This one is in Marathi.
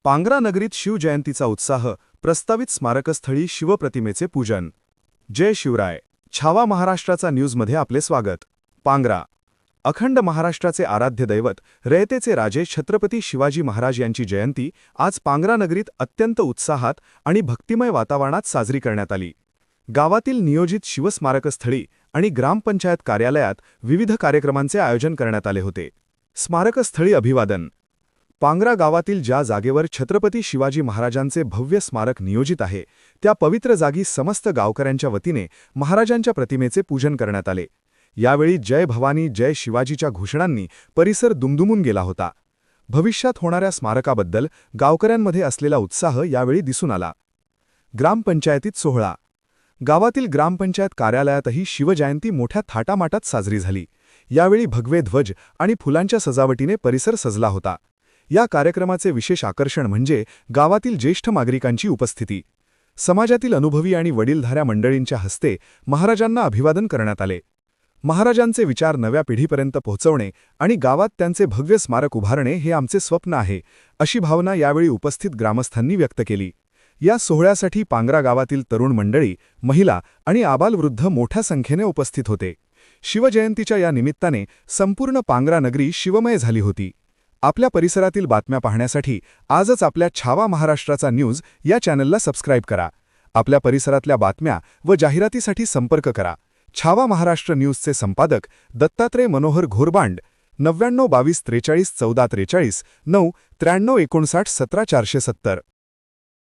पांग्रा नगरीत शिवजयंतीचा उत्साह, प्रस्तावित स्मारकस्थळी शिवप्रतिमेचे पूजन. जय शिवराय. छावा महाराष्ट्राचा न्यूजमध्ये आपले स्वागत. पांग्रा अखंड महाराष्ट्राचे आराध्य दैवत, रयतेचे राजे छत्रपती शिवाजी महाराज यांची जयंती आज पांग्रा नगरीत अत्यंत उत्साहात आणि भक्तिमय वातावरणात साजरी करण्यात आली. गावातील नियोजित शिवस्मारकस्थळी आणि ग्रामपंचायत कार्यालयात विविध कार्यक्रमांचे आयोजन करण्यात आले होते. स्मारकस्थळी अभिवादन. पांग्रा गावातील ज्या जागेवर छत्रपती शिवाजी महाराजांचे भव्य स्मारक नियोजित आहे, त्या पवित्र जागी समस्त गावकऱ्यांच्या वतीने महाराजांच्या प्रतिमेचे पूजन करण्यात आले. यावेळी जय भवानी जय शिवाजीच्या घोषणांनी परिसर दुमदुमून गेला होता. भविष्यात होणाऱ्या स्मारकाबद्दल गावकऱ्यांमध्ये असलेला उत्साह यावेळी दिसून आला. ग्रामपंचायतीत सोहळा. गावातील ग्रामपंचायत कार्यालयातही शिवजयंती मोठ्या थाटामाटात साजरी झाली. यावेळी भगवे ध्वज आणि फुलांच्या सजावटीने परिसर सजला होता. या कार्यक्रमाचे विशेष आकर्षण म्हणजे गावातील ज्येष्ठ नागरिकांची उपस्थिती. समाजातील अनुभवी आणि वडीलधाऱ्या मंडळींच्या हस्ते महाराजांना अभिवादन करण्यात आले. महाराजांचे विचार नव्या पिढीपर्यंत पोहोचवणे आणि गावात त्यांचे भव्य स्मारक उभारणे हे आमचे स्वप्न आहे, अशी भावना यावेळी उपस्थित ग्रामस्थांनी व्यक्त केली. या सोहळ्यासाठी पांग्रा गावातील तरुण मंडळी, महिला आणि आबालवृद्ध मोठ्या संख्येने उपस्थित होते. शिवजयंतीच्या या निमित्ताने संपूर्ण पांग्रा नगरी शिवमय झाली होती. आपल्या परिसरातील बातम्या पाहण्यासाठी आजच आपल्या छावा महाराष्ट्राचा न्यूज या चॅनलला सबस्क्राईब करा. आपल्या परिसरातल्या बातम्या व जाहिरातीसाठी संपर्क करा. छावा महाराष्ट्र न्यूजचे संपादक दत्तात्रय मनोहर घोरबांड. 99 22 43 14 43 9 93 59 17 470.